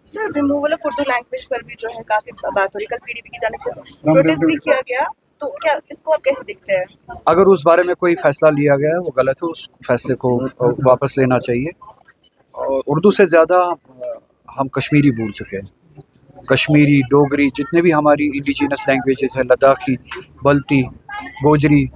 Sir removal of Urdu language पर भी जो है काफी बात हो रही, कल पीडीपी की जानिब से प्रोटेस्ट भी किया गया, तो क्या इसको आप कैसे देखते हैं? अगर उस बारे में कोई फैसला लिया गया है वो गलत है, उस फैसले को वापस लेना चाहिए। और उर्दू से ज़्यादा हम कश्मीरी भूल चुके हैं। कश्मीरी, डोगरी, जितने भी हमारी इंडिजिनस लैंग्वेजेस है, लद्दाखी, बल्ती, गोजरी,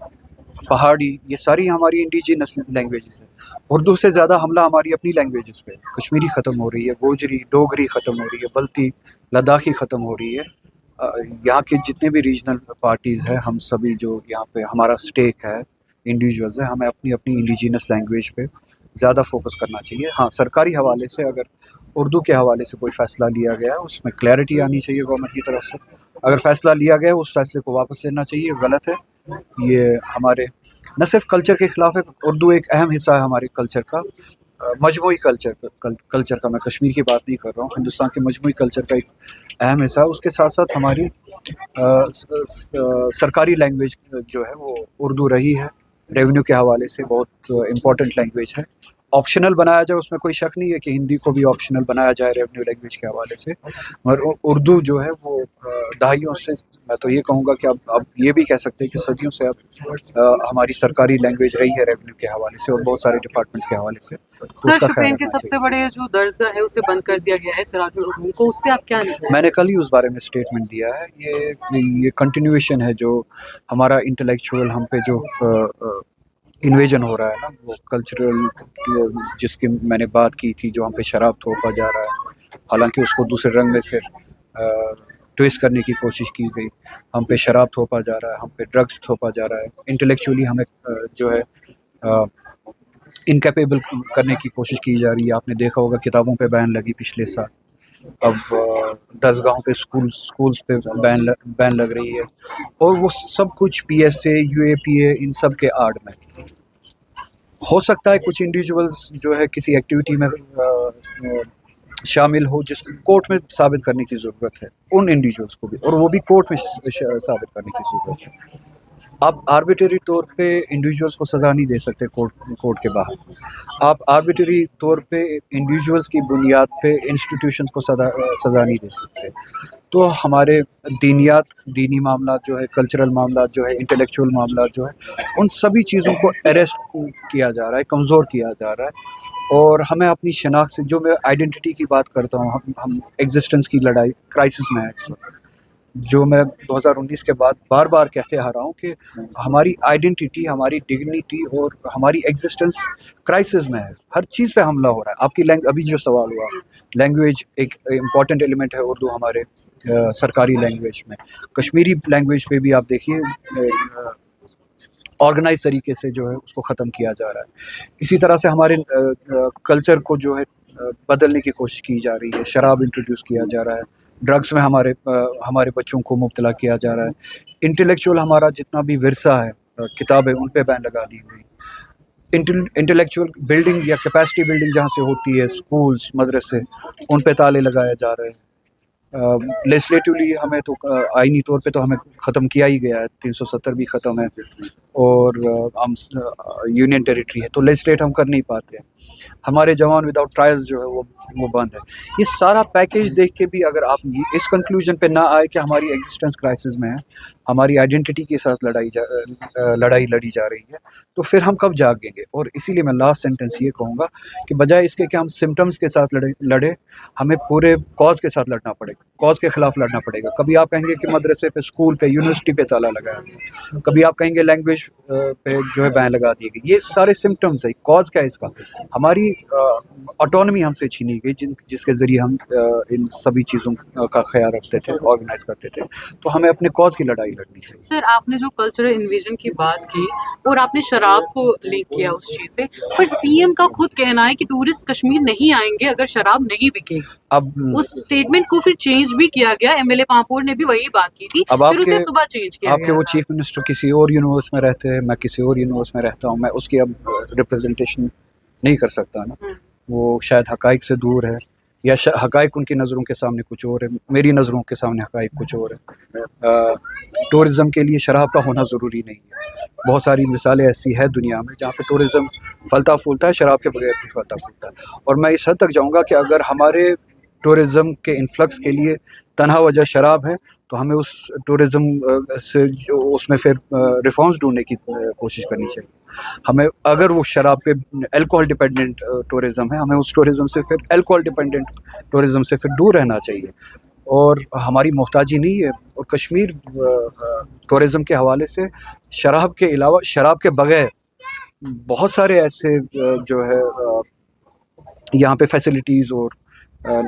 पहाड़ी, ये सारी हमारी इंडिजिनस लैंग्वेजेस है। उर्दू से ज़्यादा हमला हमारी अपनी लैंग्वेजेस पे। कश्मीरी ख़त्म हो रही है, गोजरी, डोगरी ख़त्म हो रही है, बल्ती, लद्दाखी ख़त्म हो रही है। यहाँ के जितने भी रीजनल पार्टीज़ हैं, हम सभी जो यहाँ पे हमारा स्टेक है, इंडिविजुअल्स है, हमें अपनी अपनी इंडिजिनस लैंग्वेज पे ज़्यादा फोकस करना चाहिए। हाँ, सरकारी हवाले से अगर उर्दू के हवाले से कोई फ़ैसला लिया गया है उसमें क्लैरिटी आनी चाहिए गवर्नमेंट की तरफ से। अगर फ़ैसला लिया गया है उस फैसले को वापस लेना चाहिए, गलत है। ये हमारे न सिर्फ कल्चर के ख़िलाफ़ है, उर्दू एक अहम हिस्सा है हमारे कल्चर का, मजमूई कल्चर का। मैं कश्मीर की बात नहीं कर रहा हूँ, हिंदुस्तान के मजमूई कल्चर का एक अहम हिस्सा है। उसके साथ साथ हमारी सरकारी लैंग्वेज जो है वो उर्दू रही है, रेवेन्यू के हवाले से बहुत इम्पॉर्टेंट लैंग्वेज है। ऑप्शनल बनाया जाए उसमें कोई शक नहीं है कि हिंदी को भी ऑप्शनल बनाया जाए रेवेन्यू लैंग्वेज के हवाले से, मगर उर्दू जो है वो दहाइयों से, मैं तो ये कहूँगा कि अब ये भी कह सकते हैं कि सदियों से अब हमारी सरकारी लैंग्वेज रही है रेवेन्यू के हवाले से और बहुत सारे डिपार्टमेंट्स के हवाले से। सर, शोपियान के सबसे बड़े जो दरगाह है उसे बंद कर दिया गया है, सिराजुल उलूम को, उस पर आप क्या नज़र? मैंने कल ही उस बारे में स्टेटमेंट दिया है। ये कंटिन्यूएशन है जो हमारा इंटेलेक्चुअल हम पे जो इन्वेजन हो रहा है ना, वो कल्चरल जिसकी मैंने बात की थी, जो हम पे शराब थोपा जा रहा है, हालांकि उसको दूसरे रंग में फिर ट्विस्ट करने की कोशिश की गई। हम पे शराब थोपा जा रहा है, हम पे ड्रग्स थोपा जा रहा है, इंटेलेक्चुअली हमें जो है इनकैपेबल करने की कोशिश की जा रही है। आपने देखा होगा किताबों पे बैन लगी पिछले साल, अब दसगाहों पे स्कूल्स पे बैन लग रही है, और वो सब कुछ PSA, UAPA इन सब के आड़ में। हो सकता है कुछ इंडिविजुअल्स जो है किसी एक्टिविटी में शामिल हो जिसको कोर्ट में साबित करने की ज़रूरत है, उन इंडिविजुअल्स को भी, और वो भी कोर्ट में साबित करने की ज़रूरत है। आप आर्बिट्रेरी तौर पे इंडिविजुअल्स को सज़ा नहीं दे सकते कोर्ट के बाहर। आप आर्बिट्रेरी तौर पे इंडिविजुअल्स की बुनियाद पे इंस्टीट्यूशंस को सज़ा नहीं दे सकते। तो हमारे दीनी मामला जो है, कल्चरल मामला जो है, इंटेलेक्चुअल मामला जो है, उन सभी चीज़ों को अरेस्ट किया जा रहा है, कमज़ोर किया जा रहा है। और हमें अपनी शनाख्त से, जो मैं आइडेंटिटी की बात करता हूँ, हम एग्जिस्टेंस की लड़ाई क्राइसिस में है इस वक्त, जो मैं 2019 के बाद बार बार कहते आ रहा हूँ कि हमारी आइडेंटिटी, हमारी डिग्निटी और हमारी एग्जिस्टेंस क्राइसिस में है। हर चीज़ पे हमला हो रहा है। आपकी अभी जो सवाल हुआ, लैंग्वेज एक इम्पॉर्टेंट एलिमेंट है उर्दू हमारे सरकारी लैंग्वेज में। कश्मीरी लैंग्वेज पे भी आप देखिए ऑर्गेनाइज तरीके से जो है उसको ख़त्म किया जा रहा है। इसी तरह से हमारे कल्चर को जो है बदलने की कोशिश की जा रही है। शराब इंट्रोड्यूस किया जा रहा है, ड्रग्स में हमारे बच्चों को मुब्तला किया जा रहा है। इंटेलेक्चुअल हमारा जितना भी विरसा है, किताबें, उन पे बैन लगा दी गई। इंटेलेक्चुअल बिल्डिंग या कैपेसिटी बिल्डिंग जहाँ से होती है, स्कूल्स, मदरसे, उन पे ताले लगाए जा रहे हैं। लेजिस्लेटिवली हमें तो आईनी तौर पे तो हमें ख़त्म किया ही गया है, 370 भी ख़त्म है, और हम यूनियन टेरिटरी है, तो लेजिस्लेट हम कर नहीं पाते हैं। हमारे जवान विदाउट ट्रायल्स जो है वो बंद है। ये सारा पैकेज देख के भी अगर आप इस कंक्लूजन पे ना आए कि हमारी एग्जिस्टेंस क्राइसिस में है, हमारी आइडेंटिटी के साथ लड़ाई लड़ी जा रही है, तो फिर हम कब जागेंगे? और इसीलिए मैं लास्ट सेंटेंस ये कहूँगा कि बजाय इसके कि हम सिम्टम्स के साथ लड़े, हमें पूरे कॉज के साथ लड़ना पड़ेगा, कॉज के खिलाफ लड़ना पड़ेगा। कभी आप कहेंगे कि मदरसे पे, स्कूल पे, यूनिवर्सिटी पे ताला लगाया गया, कभी आप कहेंगे लैंग्वेज पे जो है बैन लगा दी गई। ये सारे सिम्टम्स है। कॉज क्या है इसका? हमारी ऑटोनॉमी हमसे छीनी गई, जिसके ज़रिए हम इन सभी चीज़ों का ख्याल रखते थे, ऑर्गेनाइज करते थे। तो हमें अपने कॉज की लड़ाई लड़नी चाहिए। सर, आपने जो कल्चरल इन्वेजन की बात की और आपने शराब को लिंक किया उस चीज़ से, पर CM का खुद कहना है कि टूरिस्ट कश्मीर नहीं आएंगे अगर शराब नहीं बिकेगी। अब उस स्टेटमेंट को फिर चेंज भी किया गया, MLA पापोर ने भी वही बात की थी, फिर उसे सुबह चेंज किया आपके गया। वो चीफ मिनिस्टर किसी और यूनिवर्स में रहते हैं, मैं किसी और यूनिवर्स में रहता हूँ, मैं उसकी अब रिप्रेजेंटेशन नहीं कर सकता ना। वो शायद हकाइक से दूर है, या हकाइक उनकी नज़रों के सामने कुछ और है, मेरी नज़रों के सामने हकाइक कुछ और है। टूरिज़म के लिए शराब का होना ज़रूरी नहीं है। बहुत सारी मिसालें ऐसी है दुनिया में जहाँ पे टूरिज़म फलता फूलता है, शराब के बगैर भी फलता फूलता है। और मैं इस हद तक जाऊँगा कि अगर हमारे टूरिज़्म के इन्फ्लक्स के लिए तनहा वजह शराब है, तो हमें उस टूरिज़्म से जो उसमें फिर रिफॉर्म्स ढूंढने की कोशिश करनी चाहिए. हमें अगर वो शराब पे अल्कोहल डिपेंडेंट टूरिज़्म है, हमें उस टूरिज़्म से फिर अल्कोहल डिपेंडेंट टूरिज़्म से फिर दूर रहना चाहिए. और हमारी मोहताजी नहीं है. और कश्मीर टूरिज़्म के हवाले से शराब के अलावा, शराब के बगैर बहुत सारे ऐसे जो है यहाँ पे फैसिलिटीज़ और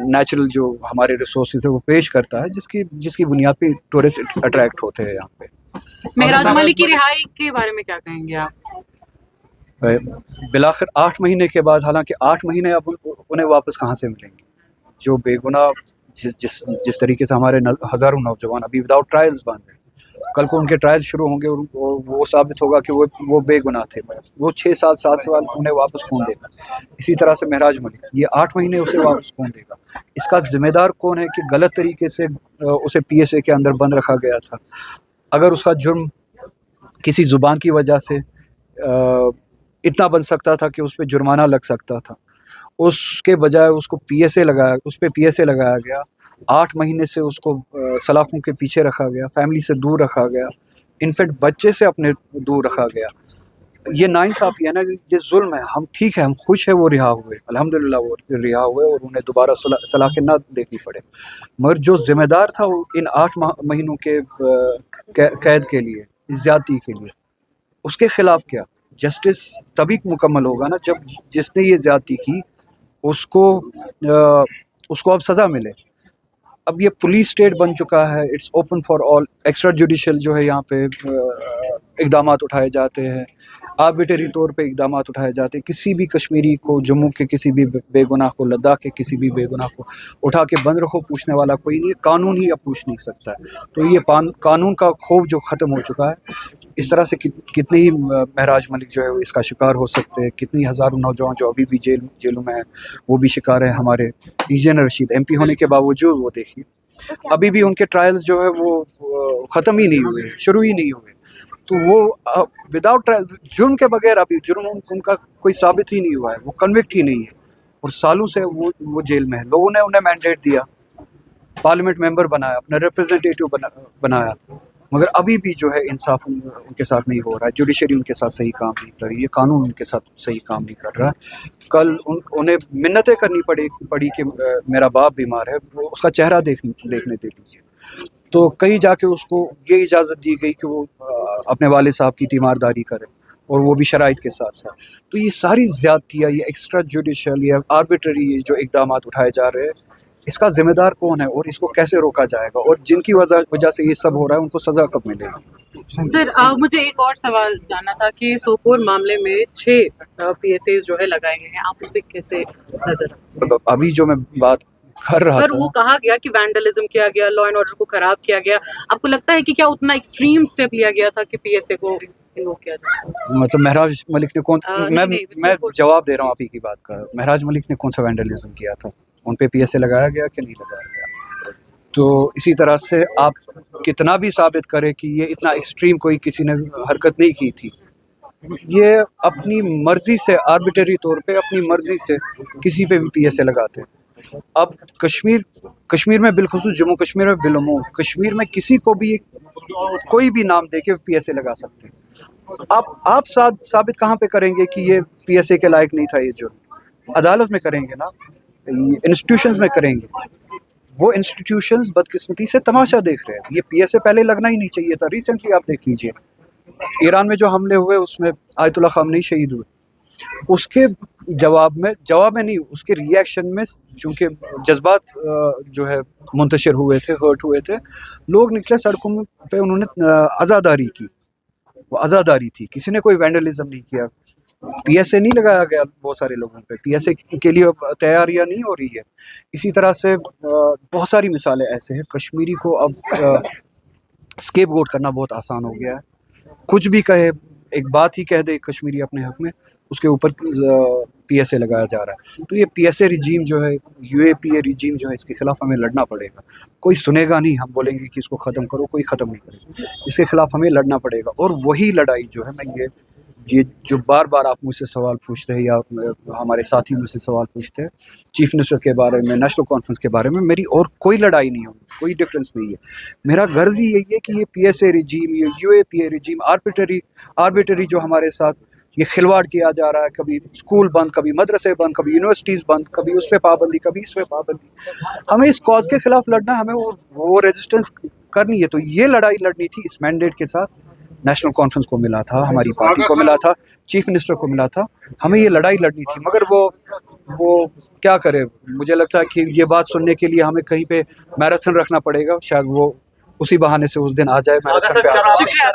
नेचुरल जो हमारे रिसोर्सेज है वो पेश करता है, जिसकी बुनियाद पे टूरिस्ट अट्रैक्ट होते हैं यहाँ पे. महराज मलिक की रिहाई के बारे में क्या कहेंगे आप? बिलाखिर 8 महीने के बाद, हालांकि 8 महीने अब उन्हें वापस कहाँ से मिलेंगे, जो बेगुनाह जिस तरीके से हमारे हज़ारों नौजवान अभी विदाउट ट्रायल्स बंद हैं, कल को उनके ट्रायल्स शुरू होंगे और वो साबित होगा कि वो बेगुनाह थे, वो 6 साल 7 साल उन्हें वापस कौन देगा. इसी तरह से महराज मलिक, ये 8 महीने उसे वापस कौन देगा. इसका जिम्मेदार कौन है कि गलत तरीके से उसे PSA के अंदर बंद रखा गया था. अगर उसका जुर्म किसी ज़ुबान की वजह से इतना बन सकता था कि उस पर जुर्माना लग सकता था, उसके बजाय उसको उस पर PSA लगाया गया. 8 महीने से उसको सलाखों के पीछे रखा गया, फैमिली से दूर रखा गया, इनफैक्ट बच्चे से अपने दूर रखा गया. ये नाइंसाफ़ी है ना, ये जुल्म है. हम ठीक है, हम खुश है वो रिहा हुए, अल्हम्दुलिल्लाह वो रिहा हुए और उन्हें दोबारा सलाखें ना देखनी पड़े. मगर जो ज़िम्मेदार था वो इन 8 महीनों के कैद के लिए, ज़्यादती के लिए, उसके ख़िलाफ़ क्या जस्टिस तभी मुकम्मल होगा ना जब जिसने ये ज़्यादती की उसको अब सज़ा मिले. अब ये पुलिस स्टेट बन चुका है, it's open for all. Extra judicial जो है यहाँ पे इक़दामात उठाए जाते हैं, आर्बिट्रेरी तौर पे इक़दामात उठाए जाते हैं. किसी भी कश्मीरी को, जम्मू के किसी भी बेगुनाह को, लद्दाख के किसी भी बेगुनाह को उठा के बंद रखो, पूछने वाला कोई नहीं है. कानून ही अब पूछ नहीं सकता है. तो ये कानून का खौफ जो ख़त्म हो चुका है, इस तरह से कितने ही महराज मलिक जो है इसका शिकार हो सकते हैं. कितनी हज़ारों नौजवान जो अभी भी जेलों में हैं वो भी शिकार है. हमारे ईजन रशीद MP होने के बावजूद वो देखिए अभी भी उनके ट्रायल्स जो है वो ख़त्म ही नहीं हुए, शुरू ही नहीं हुए. तो वो विदाउट ट्रायल, जुर्म के बगैर अभी जुर्म उनका कोई साबित ही नहीं हुआ है, वो कन्विक्ट ही नहीं है और सालों से वो जेल में है. लोगों ने उन्हें मैंडेट दिया, पार्लियामेंट मेंबर बनाया, अपना रिप्रेजेंटेटिव बनाया, मगर अभी भी जो है इंसाफ उनके साथ नहीं हो रहा है. जुडिशरी उनके साथ सही काम नहीं कर रही है, कानून उनके साथ सही काम नहीं कर रहा है. कल उन्हें मिन्नतें करनी पड़ी कि मेरा बाप बीमार है, उसका चेहरा देखने दे दीजिए. तो कहीं जाके उसको ये इजाज़त दी गई कि वो अपने वालिद साहब की तीमारदारी करे, और वो भी शराइत के साथ साथ. तो ये सारी ज़्यादतियाँ, ये एक्स्ट्रा जुडिशल या आर्बिट्ररी जो इक़दामात उठाए जा रहे हैं, इसका ज़िम्मेदार कौन है और इसको कैसे रोका जाएगा, और जिनकी वजह से ये सब हो रहा है उनको सज़ा कब मिलेगी. सर मुझे एक और सवाल जानना था कि सोपोर मामले में 6 PSAs जो है लगाए गए हैं, आप उस पर कैसे नजर? अभी जो मैं बात कर रहा था, वो कहा गया कि वैंडलिज्म किया गया, लॉ एंड ऑर्डर को खराब किया गया. आपको लगता है कि क्या उतना एक्सट्रीम स्टेप लिया गया था कि PSA को इन्वोक किया जाए? मतलब महराज मलिक ने कौन, मैं जवाब दे रहा हूँ आप ही की बात का. महराज मलिक ने कौन सा वैंडलिज्म किया था, उन पे PSA लगाया गया कि नहीं लगाया गया? तो इसी तरह से आप कितना भी साबित करें कि ये इतना एक्सट्रीम कोई किसी ने हरकत नहीं की थी, ये अपनी मर्जी से, आर्बिट्रेरी तौर पे अपनी मर्जी से किसी पे भी PSA लगाते हैं. अब कश्मीर में बिलखुसूस, जम्मू कश्मीर में बिलुमूम, कश्मीर में किसी को भी कोई भी नाम दे के PSA लगा सकते हैं. आप साबित कहाँ पे करेंगे कि ये PSA के लायक नहीं था ये जुर्म? अदालत में करेंगे ना, इंस्टीट्यूशंस में करेंगे. वो इंस्टीट्यूशंस बदकिस्मती से तमाशा देख रहे हैं. ये PSA पहले लगना ही नहीं चाहिए था. रिसेंटली आप देख लीजिए, ईरान में जो हमले हुए उसमें आयतुल्लाह ख़ामनेई शहीद हुए. उसके जवाब में नहीं, उसके रिएक्शन में चूँकि जज्बात जो है मुंतशिर हुए थे, हर्ट हुए थे, लोग निकले सड़कों पे, उन्होंने आज़ादारी की. वो आज़ादारी थी, किसी ने कोई वैंडलिज्म नहीं किया. PSA नहीं लगाया गया बहुत सारे लोगों पे. PSA के लिए तैयारियां नहीं हो रही है. इसी तरह से बहुत सारी मिसालें ऐसे हैं. कश्मीरी को अब स्केपगोट करना बहुत आसान हो गया है. कुछ भी कहे, एक बात ही कह दे कश्मीरी अपने हक में, उसके ऊपर PSA लगाया जा रहा है. तो ये PSA रिजीम जो है, UAPA रिजीम जो है, इसके खिलाफ हमें लड़ना पड़ेगा. कोई सुनेगा नहीं. हम बोलेंगे कि इसको ख़त्म करो, कोई ख़त्म नहीं करेगा. इसके खिलाफ हमें लड़ना पड़ेगा. और वही लड़ाई जो है, मैं ये ये जो बार बार आप मुझसे सवाल पूछते हैं या हमारे साथी मुझसे सवाल पूछते हैं चीफ मिनिस्टर के बारे में, नेशनल कॉन्फ्रेंस के बारे में, मेरी और कोई लड़ाई नहीं होगी, कोई डिफरेंस नहीं है। मेरा गर्ज ही यही है कि ये PSA रिजीम, ये UAPA रिजीम, आर्बिटरी जो हमारे साथ ये खिलवाड़ किया जा रहा है, कभी स्कूल बंद, कभी मदरसे बंद, कभी यूनिवर्सिटीज़ बंद, कभी उस पर पाबंदी, कभी इस पर पाबंदी। हमें इस कॉज के खिलाफ लड़ना, हमें वो रेजिस्टेंस करनी है। तो ये लड़ाई लड़नी थी इस मैंडेट के साथ। नेशनल कॉन्फ्रेंस को मिला था, हमारी पार्टी को मिला था, चीफ मिनिस्टर को मिला था, हमें ये लड़ाई लड़नी थी। मगर वो क्या करे, मुझे लगता है कि ये बात सुनने के लिए हमें कहीं पे मैराथन रखना पड़ेगा, शायद वो उसी बहाने से उस दिन आ जाए मैराथन पे। शुक्रिया।